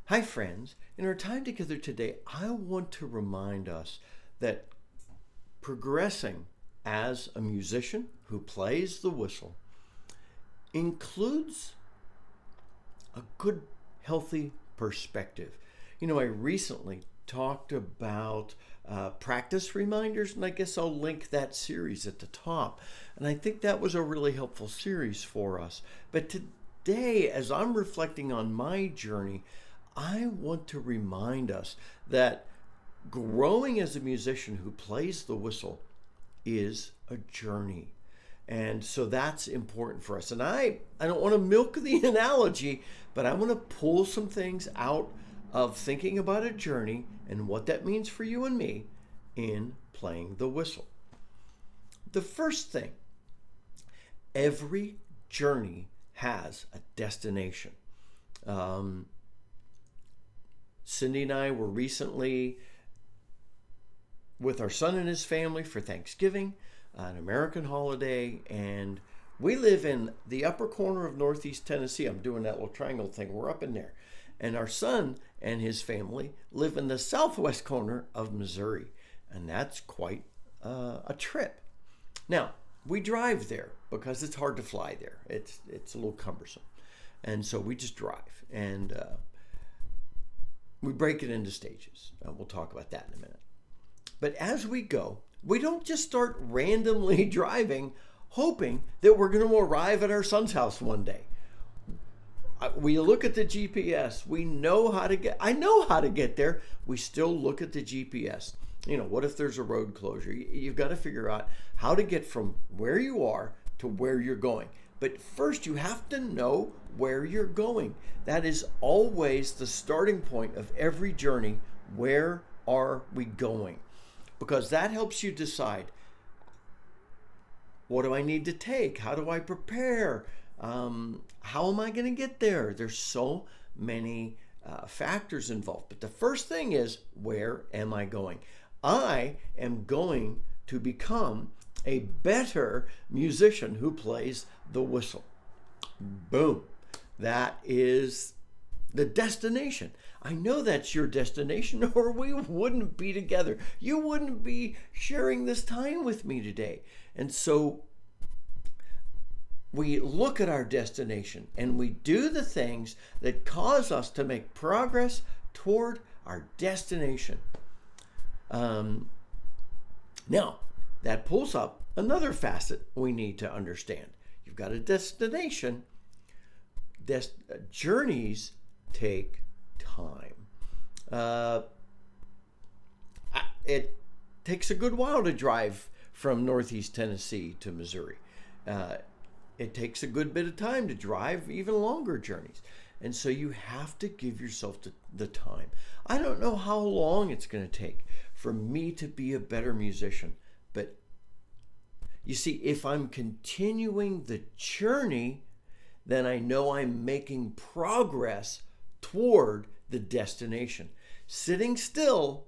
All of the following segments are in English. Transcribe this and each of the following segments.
Hi, friends. In our time together today, I want to remind us that progressing as a musician who plays the whistle includes a good, healthy perspective. I recently talked about practice reminders, and I guess I'll link that series at the top. And I think that was a really helpful series for us. But today, as I'm reflecting on my journey, I want to remind us that growing as a musician who plays the whistle is a journey. And so that's important for us. And I don't want to milk the analogy, but I want to pull some things out of thinking about a journey and what that means for you and me in playing the whistle. The first thing, every journey has a destination. Cindy and I were recently with our son and his family for Thanksgiving, an American holiday, and we live in the upper corner of Northeast Tennessee. I'm doing that little triangle thing. We're up in there. And our son and his family live in the southwest corner of Missouri, and that's quite a trip. Now, we drive there because it's hard to fly there. It's a little cumbersome. And so we just drive, and we break it into stages. We'll talk about that in a minute. But as we go, we don't just start randomly driving, hoping that we're going to arrive at our son's house one day. We look at the GPS. We know how to get. I know how to get there. We still look at the GPS. What if there's a road closure? You've got to figure out how to get from where you are to where you're going. But first, you have to know where you're going. That is always the starting point of every journey. Where are we going? Because that helps you decide, what do I need to take? How do I prepare? How am I going to get there? There's so many factors involved. But the first thing is, where am I going? I am going to become a better musician who plays the whistle. Boom. That is the destination. I know that's your destination, or we wouldn't be together. You wouldn't be sharing this time with me today. And so we look at our destination and we do the things that cause us to make progress toward our destination. Now, that pulls up another facet we need to understand. You've got a destination. Journeys take time. It takes a good while to drive from Northeast Tennessee to Missouri. It takes a good bit of time to drive even longer journeys. And so you have to give yourself the time. I don't know how long it's going to take for me to be a better musician. But you see, if I'm continuing the journey, then I know I'm making progress toward the destination. Sitting still,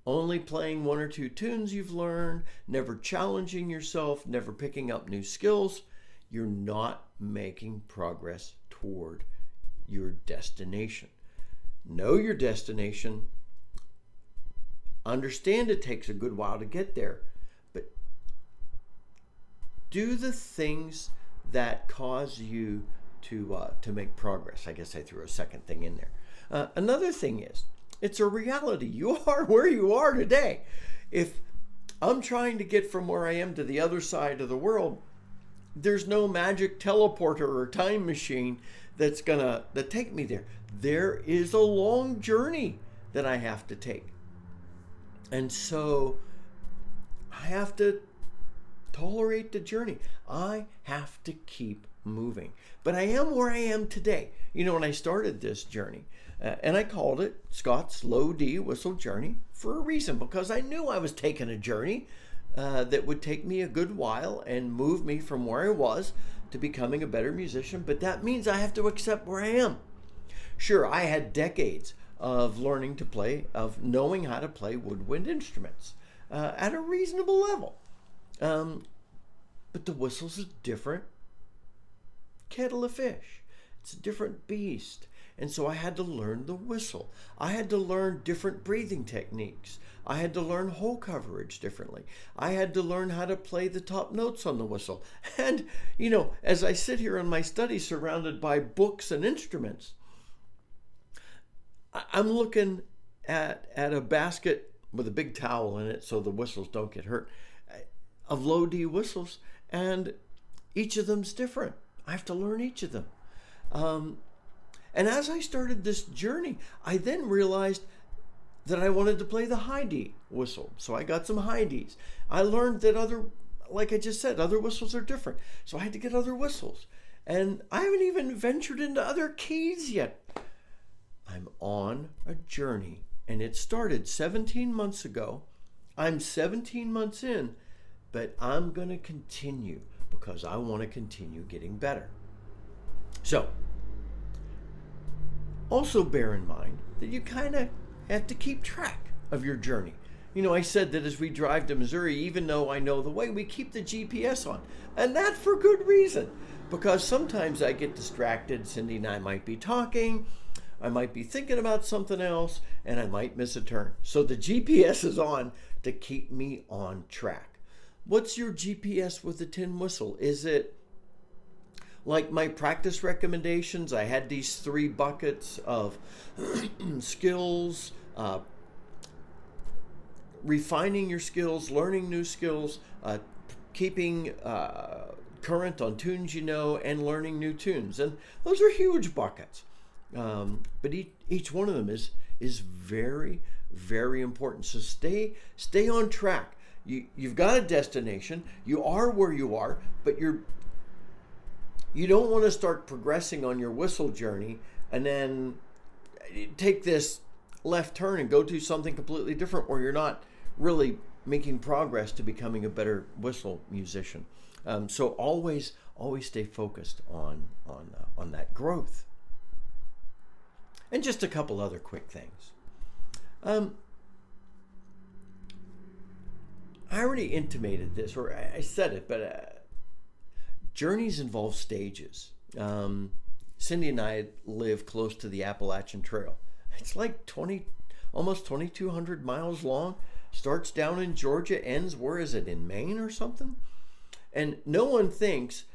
only playing one or two tunes you've learned, never challenging yourself, never picking up new skills, you're not making progress toward your destination. Know your destination. Understand it takes a good while to get there, but do the things that cause you to make progress. I guess I threw a second thing in there. Another thing is, it's a reality. You are where you are today. If I'm trying to get from where I am to the other side of the world, there's no magic teleporter or time machine that's gonna take me there. There is a long journey that I have to take. And so I have to tolerate the journey. I have to keep moving. But I am where I am today. When I started this journey, and I called it Scott's Low D Whistle Journey for a reason, because I knew I was taking a journey that would take me a good while and move me from where I was to becoming a better musician. But that means I have to accept where I am. Sure, I had decades of learning to play, of knowing how to play woodwind instruments at a reasonable level. But the whistle's a different kettle of fish. It's a different beast. And so I had to learn the whistle. I had to learn different breathing techniques. I had to learn hole coverage differently. I had to learn how to play the top notes on the whistle. And, as I sit here in my study surrounded by books and instruments, I'm looking at a basket with a big towel in it so the whistles don't get hurt, of low D whistles, and each of them's different. I have to learn each of them. And as I started this journey, I then realized that I wanted to play the high D whistle. So I got some high Ds. I learned that like I just said, other whistles are different. So I had to get other whistles. And I haven't even ventured into other keys yet. I'm on a journey, and it started 17 months ago. I'm 17 months in, but I'm going to continue because I want to continue getting better. So, also bear in mind that you kind of have to keep track of your journey. I said that as we drive to Missouri, even though I know the way, we keep the GPS on. And that for good reason, because sometimes I get distracted. Cindy and I might be talking, I might be thinking about something else, and I might miss a turn. So the GPS is on to keep me on track. What's your GPS with the tin whistle? Is it like my practice recommendations? I had these 3 buckets of skills, refining your skills, learning new skills, keeping current on tunes and learning new tunes. And those are huge buckets. But each one of them is very, very important. So stay on track. You've got a destination. You are where you are, but you don't want to start progressing on your whistle journey and then take this left turn and go do something completely different where you're not really making progress to becoming a better whistle musician. So always stay focused on that growth. And just a couple other quick things. I already intimated this, or I said it, but journeys involve stages. Cindy and I live close to the Appalachian Trail. It's like almost 2,200 miles long. Starts down in Georgia, ends, where is it, in Maine or something? And no one thinks,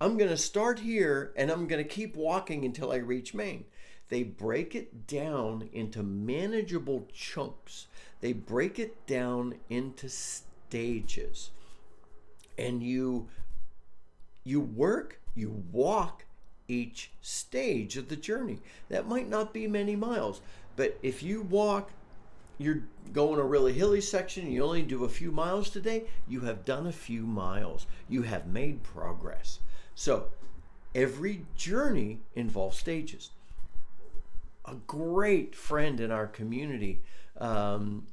I'm going to start here and I'm going to keep walking until I reach Maine. They break it down into manageable chunks. They break it down into stages. And you walk each stage of the journey. That might not be many miles, but if you walk, you're going a really hilly section, you only do a few miles today, you have done a few miles. You have made progress. So every journey involves stages. A great friend in our community, he and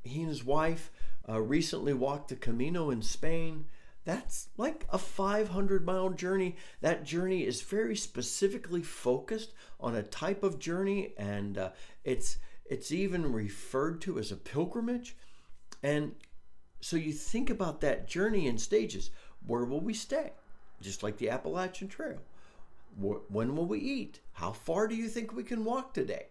his wife recently walked the Camino in Spain. That's like a 500-mile journey. That journey is very specifically focused on a type of journey, and it's even referred to as a pilgrimage. And so you think about that journey in stages. Where will we stay? Just like the Appalachian Trail. When will we eat? How far do you think we can walk today?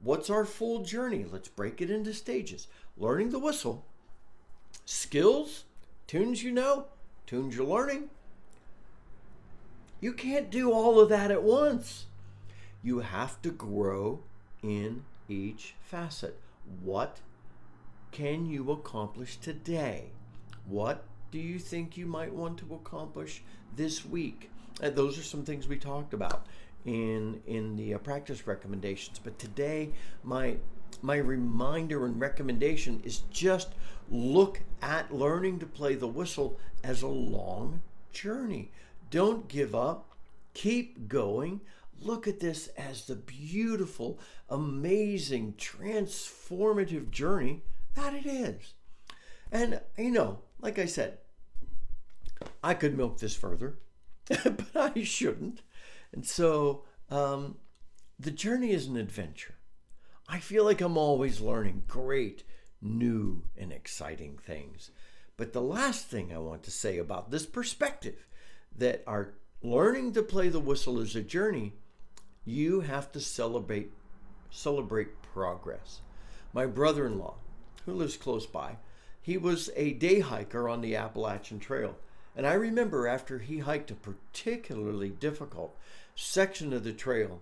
What's our full journey? Let's break it into stages. Learning the whistle, skills, tunes tunes you're learning. You can't do all of that at once. You have to grow in each facet. What can you accomplish today? What do you think you might want to accomplish this week? Those are some things we talked about in the practice recommendations. But today, my reminder and recommendation is just look at learning to play the whistle as a long journey. Don't give up. Keep going. Look at this as the beautiful, amazing, transformative journey that it is. And, like I said, I could milk this further, but I shouldn't. And so the journey is an adventure. I feel like I'm always learning great, new, and exciting things. But the last thing I want to say about this perspective, that our learning to play the whistle is a journey, You have to celebrate progress. My brother-in-law, who lives close by, he was a day hiker on the Appalachian Trail. And I remember after he hiked a particularly difficult section of the trail,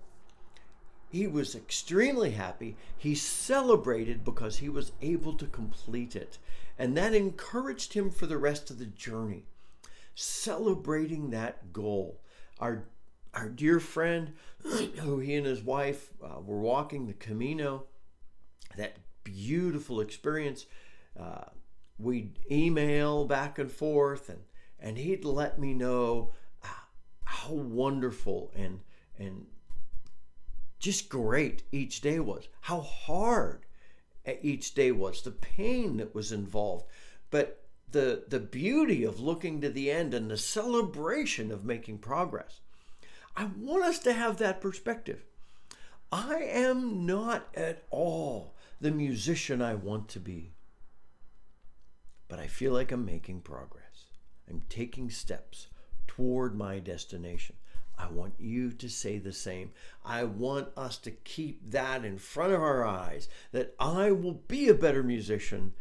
he was extremely happy. He celebrated because he was able to complete it. And that encouraged him for the rest of the journey. Celebrating that goal. Our dear friend, who he and his wife were walking the Camino, that beautiful experience. We'd email back and forth, and he'd let me know how wonderful and just great each day was, how hard each day was, the pain that was involved, but the beauty of looking to the end and the celebration of making progress. I want us to have that perspective. I am not at all the musician I want to be, but I feel like I'm making progress. I'm taking steps toward my destination. I want you to say the same. I want us to keep that in front of our eyes, that I will be a better musician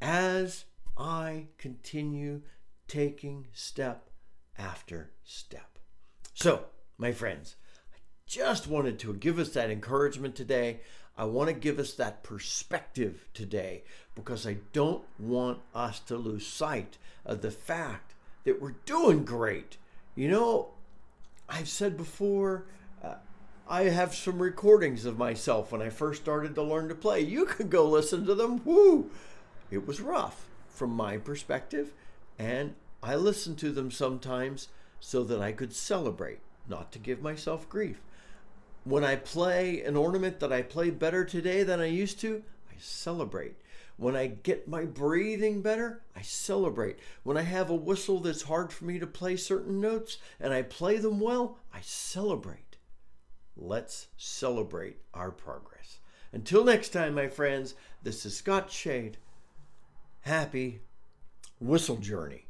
as I continue taking step after step. So, my friends, I just wanted to give us that encouragement today. I want to give us that perspective today because I don't want us to lose sight of the fact that we're doing great. You know, I've said before, I have some recordings of myself when I first started to learn to play. You could go listen to them. Woo! It was rough from my perspective, and I listened to them sometimes so that I could celebrate, not to give myself grief. When I play an ornament that I play better today than I used to, I celebrate. When I get my breathing better, I celebrate. When I have a whistle that's hard for me to play certain notes and I play them well, I celebrate. Let's celebrate our progress. Until next time, my friends, this is Scott Shade. Happy Whistle Journey.